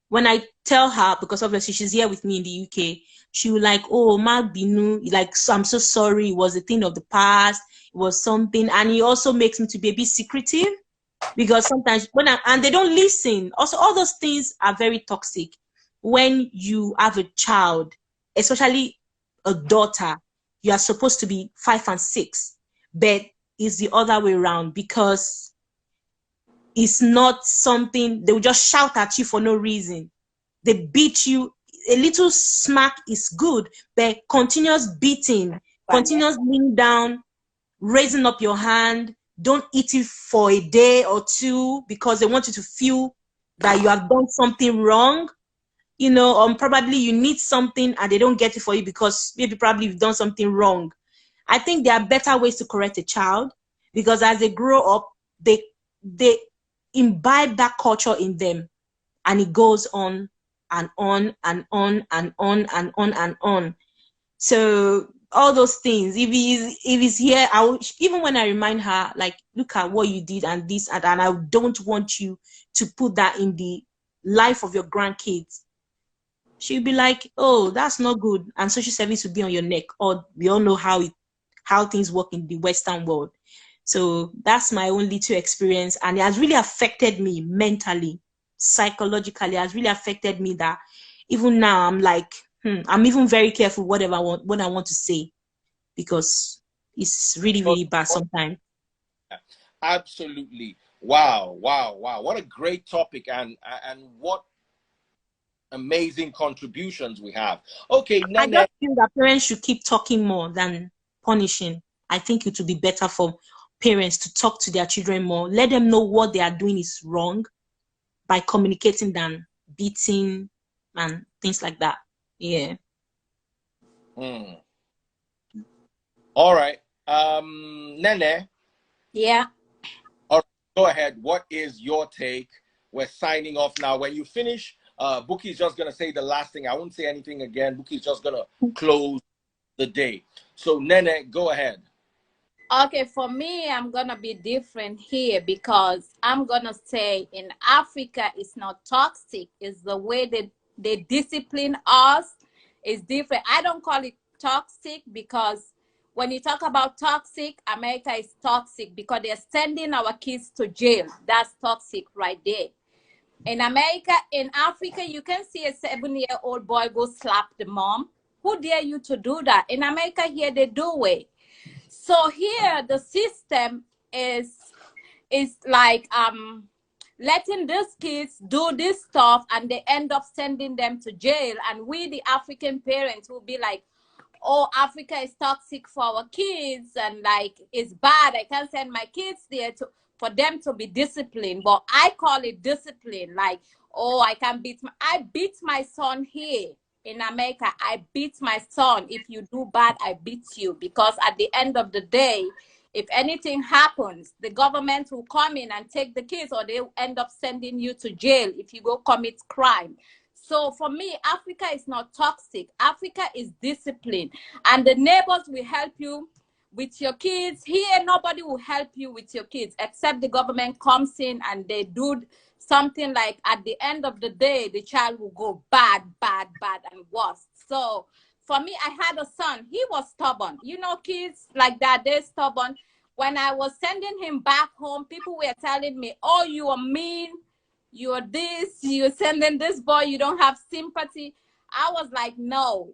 when I tell her, because obviously she's here with me in the UK, she was like, oh, Mark Binu, like, so I'm so sorry. It was a thing of the past. It was something. And it also makes me to be a bit secretive. because sometimes and they don't listen. Also, all those things are very toxic when you have a child, especially a daughter. You are supposed to be 5 and 6, but it's the other way around, because it's not something they will just shout at you for no reason. They beat you. A little smack is good, but continuous beating, continuous kneeling down, raising up your hand, don't eat it for a day or two because they want you to feel that you have done something wrong. You know, probably you need something and they don't get it for you because maybe probably you've done something wrong. I think there are better ways to correct a child, because as they grow up, they imbibe that culture in them, and it goes on and on and on and on and on and on. So all those things, if he's here, even when I remind her, like, look at what you did and this and I don't want you to put that in the life of your grandkids, she'll be like, oh, that's not good, and social service will be on your neck. Or we all know how things work in the Western world. So that's my own little experience, and it has really affected me mentally, psychologically. It has really affected me that even now I'm like, I'm even very careful what I want to say, because it's really, really bad sometimes. Absolutely. Wow. What a great topic, and what amazing contributions we have. Okay, I Nene. just feel that parents should keep talking more than punishing. I think it would be better for parents to talk to their children more, let them know what they are doing is wrong by communicating than beating and things like that. Yeah. All right. Nene. Yeah. All right, go ahead. What is your take? We're signing off now. When you finish, Bookie's just gonna say the last thing. I won't say anything again. Bookie's just gonna close the day. So Nene, go ahead. Okay, for me, I'm gonna be different here, because I'm gonna say in Africa it's not toxic. It's the way they discipline us is different. I don't call it toxic, because when you talk about toxic, America is toxic because they're sending our kids to jail. That's toxic right there. In America, in Africa, you can see a 7-year-old boy go slap the mom. Who dare you to do that? In America here, they do it. So here the system is like letting these kids do this stuff, and they end up sending them to jail. And we, the African parents, will be like, oh, Africa is toxic for our kids, and like it's bad. I can't send my kids there for them to be disciplined. But I call it discipline. Like, oh, I beat my son here. In America, I beat my son. If you do bad, I beat you. Because at the end of the day, if anything happens, the government will come in and take the kids, or they end up sending you to jail if you go commit crime. So for me, Africa is not toxic. Africa is discipline. And the neighbors will help you with your kids. Here, nobody will help you with your kids, except the government comes in and they do something like, at the end of the day, the child will go bad, and worse. So for me, I had a son. He was stubborn. You know, kids like that, they're stubborn. When I was sending him back home, people were telling me, oh, you are mean. You're this, you're sending this boy, you don't have sympathy. I was like, no,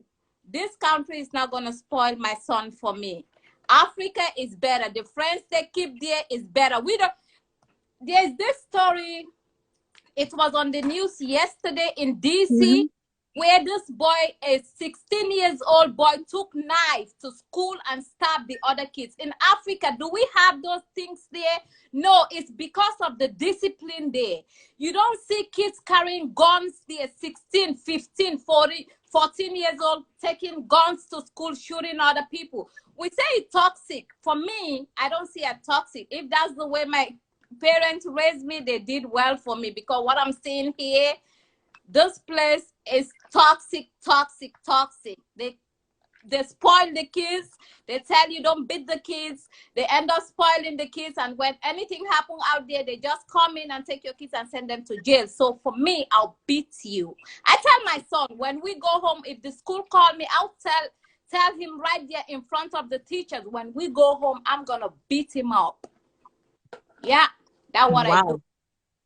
this country is not going to spoil my son for me. Africa is better. The friends they keep there is better. There's this story. It was on the news yesterday in DC, where this boy, a 16 years old boy, took knife to school and stabbed the other kids. In Africa, do we have those things there? No, it's because of the discipline there. You don't see kids carrying guns there, 16, 15, 14 years old, taking guns to school, shooting other people. We say it's toxic. For me, I don't see it toxic. If that's the way my parents raised me, they did well for me, because what I'm seeing here, this place is toxic. They spoil the kids. They tell you don't beat the kids. They end up spoiling the kids, and when anything happens out there, they just come in and take your kids and send them to jail. So for me, I'll beat you. I tell my son, when we go home, if the school call me, I'll tell him right there in front of the teachers, when we go home, I'm gonna beat him up. Yeah. That's what I do. Wow.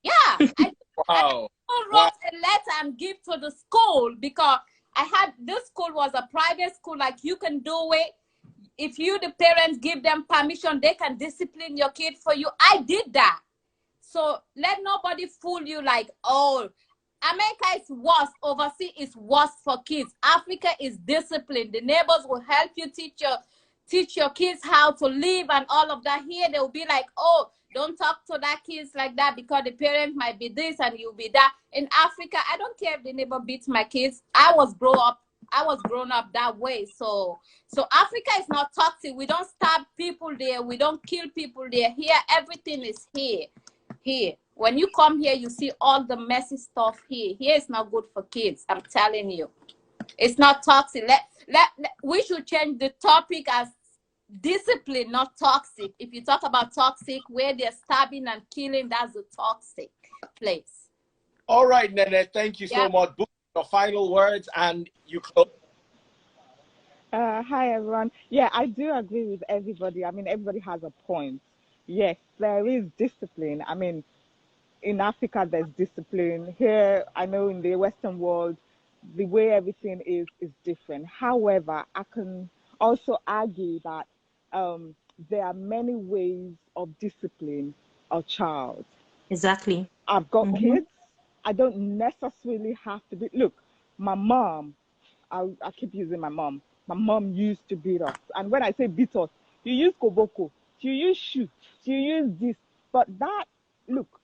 Yeah, I Wow. wrote Wow. a letter and give to the school because this school was a private school. Like, you can do it. If you, the parents, give them permission, they can discipline your kid for you. I did that. So let nobody fool you like, oh, America is worse. Overseas is worse for kids. Africa is disciplined. The neighbors will help you teach your kids how to live and all of that. Here they will be like, oh, don't talk to that kids like that because the parent might be this and you'll be that. In Africa, I don't care if the neighbor beats my kids. I was grown up that way. So Africa is not toxic. We don't stab people there. We don't kill people there. Here, everything is here. Here, when you come here, you see all the messy stuff here. Here is not good for kids. I'm telling you, it's not toxic. We should change the topic as discipline, not toxic. If you talk about toxic, where they're stabbing and killing, that's a toxic place. All right, Nene, thank you so Yep. much. Book your final words and you close. Hi, everyone. Yeah, I do agree with everybody. I mean, everybody has a point. Yes, there is discipline. I mean, in Africa, there's discipline. Here, I know in the Western world, the way everything is different. However, I can also argue that there are many ways of discipline a child. Exactly. I've got Mm-hmm. kids. I don't necessarily have to be. Look, my mom, I keep using my mom. My mom used to beat us. And when I say beat us, you use koboko, you use shoe, you use this. But that, look,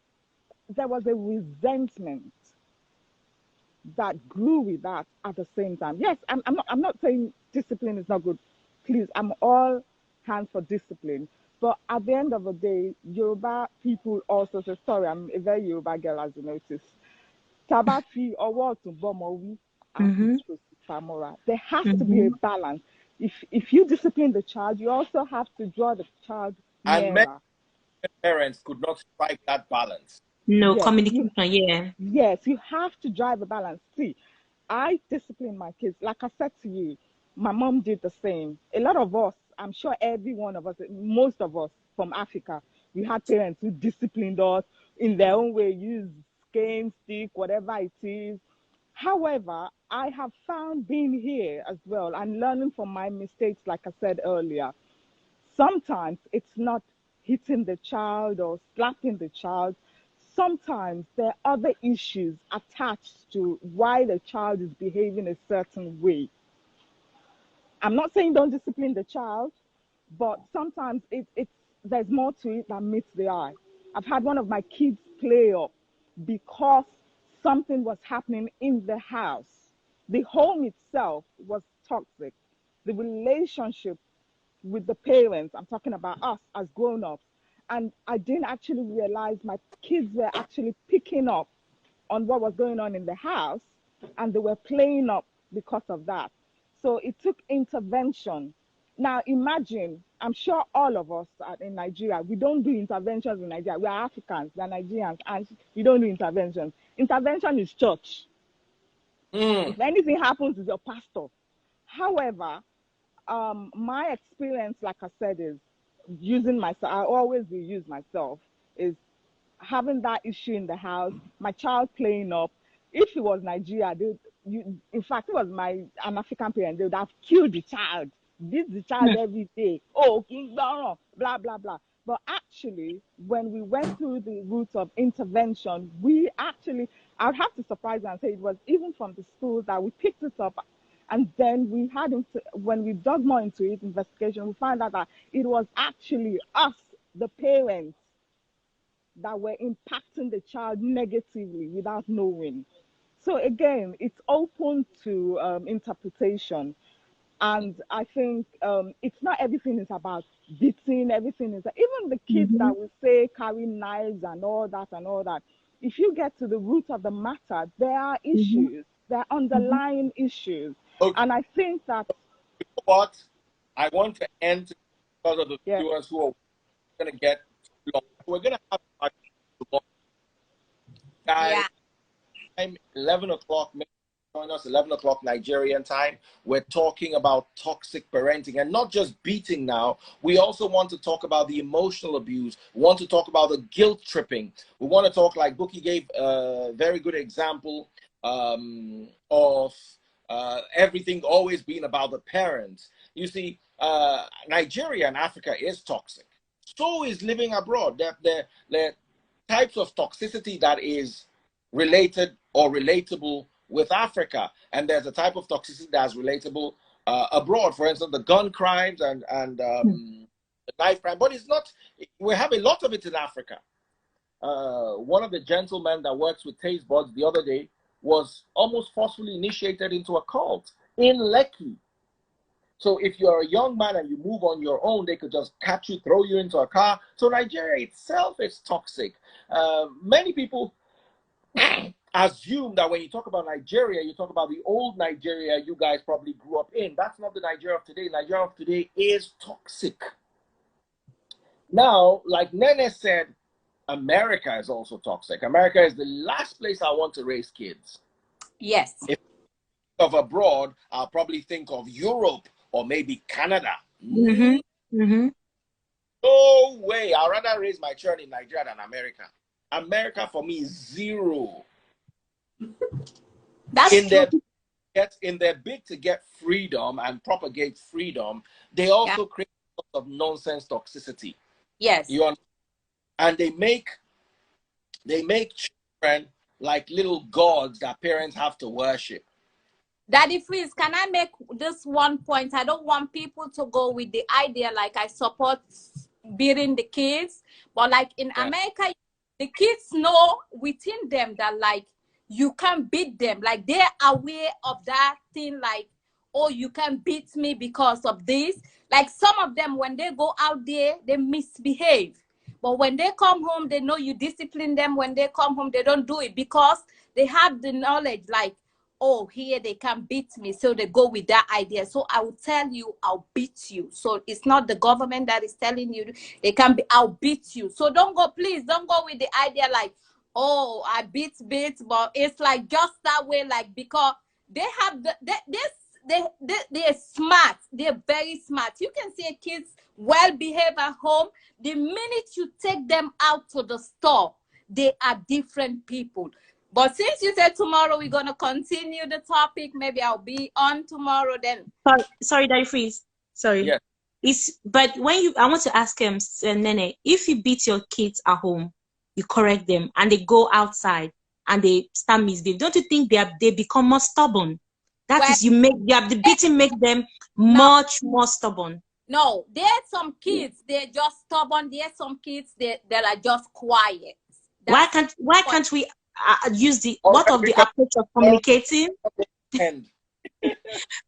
there was a resentment that grew with that at the same time. Yes, I'm not saying discipline is not good. Please, I'm all hands for discipline. But at the end of the day, Yoruba people also say, sorry, I'm a very Yoruba girl, as you notice. Tabafi or what to bomowi, Mm-hmm. there has to be Mm-hmm. a balance. If you discipline the child, you also have to draw the child And many nearer. parents could not strike that balance. No Yes, communication. Yeah. yes, you have to drive a balance. See, I discipline my kids. Like I said to you, my mom did the same. A lot of us, I'm sure every one of us, most of us from Africa, we had parents who disciplined us in their own way, use cane, stick, whatever it is. However, I have found being here as well and learning from my mistakes, like I said earlier, sometimes it's not hitting the child or slapping the child. Sometimes there are other issues attached to why the child is behaving a certain way. I'm not saying don't discipline the child, but sometimes it's there's more to it than meets the eye. I've had one of my kids play up because something was happening in the house. The home itself was toxic. The relationship with the parents, I'm talking about us as grown-ups, and I didn't actually realize my kids were actually picking up on what was going on in the house, and they were playing up because of that. So it took intervention. Now imagine, I'm sure all of us are in Nigeria, we don't do interventions in Nigeria. We are Africans, we are Nigerians, and we don't do interventions. Intervention is church. Mm. If anything happens, it's your pastor. However, my experience, like I said, is using myself. I always will use myself. Is having that issue in the house, my child playing up. If it was Nigeria, in fact, it was an African parent, they would have killed the child, beat the child every day. Oh, King Baron, blah, blah, blah. But actually, when we went through the route of intervention, I would have to surprise you and say it was even from the schools that we picked it up. And then when we dug more into it, investigation, we found out that it was actually us, the parents, that were impacting the child negatively without knowing. So again, it's open to interpretation. And I think it's not everything is about beating, everything is, even the kids Mm-hmm. that will say carry knives and all that and all that. If you get to the root of the matter, there are Mm-hmm. issues, there are underlying issues. Okay, And I think that, you know what? I want to end because of the yeah, viewers who are going to get too long. We're going to have tomorrow, guys. Yeah. Time 11 o'clock. join us 11 o'clock Nigerian time. We're talking about toxic parenting, and not just beating now. We also want to talk about the emotional abuse. We want to talk about the guilt tripping. We want to talk, like Bookie gave a very good example of everything always being about the parents. You see, Nigeria and Africa is toxic. So is living abroad. There types of toxicity that is related or relatable with Africa, and there's a type of toxicity that's relatable abroad. For instance, the gun crimes and the knife crime. But it's not. We have a lot of it in Africa. One of the gentlemen that works with taste buds the other day was almost forcefully initiated into a cult in Lekki. So if you're a young man and you move on your own, they could just catch you, throw you into a car. So Nigeria itself is toxic. Many people assume that when you talk about Nigeria, you talk about the old Nigeria you guys probably grew up in. That's not the Nigeria of today. Nigeria of today is toxic. Now, like Nene said, America is also toxic. America is the last place I want to raise kids. Yes. If I think of abroad, I'll probably think of Europe or maybe Canada. No way. I'd rather raise my children in Nigeria than America. America for me is zero. That's true. In their bid to get freedom and propagate freedom, they also create a lot of nonsense toxicity. Yes. And they make children like little gods that parents have to worship. Daddy Freeze, can I make this one point? I don't want people to go with the idea like I support beating the kids, but like in America, the kids know within them that like you can't beat them. Like they're aware of that thing, like, oh, you can't beat me because of this. Like some of them, when they go out there, they misbehave. But when they come home, they know you discipline them. When they come home, they don't do it because they have the knowledge like, oh, here they can beat me. So they go with that idea. So I will tell you, I'll beat you. So it's not the government that is telling you they can be, I'll beat you. So don't go, please don't go with the idea like, oh, I beat, but it's like just that way, like, because they have they're smart. They're very smart. You can see kids well behaved at home. The minute you take them out to the store, they are different people. But since you said tomorrow we're gonna continue the topic, maybe I'll be on tomorrow then. Sorry, Daddy Freeze. Sorry. Yeah. But when I want to ask him, Nene, if you beat your kids at home, you correct them, and they go outside and they start misbehaving, don't you think they become more stubborn? The beating make them much more stubborn. No, there are some kids, they're just stubborn. There are some kids that are just quiet. Why can't we use the approach of communicating?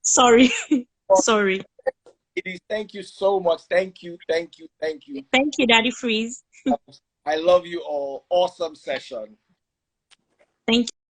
Sorry. It is. Thank you so much. Thank you, Daddy Freeze. I love you all. Awesome session. Thank you.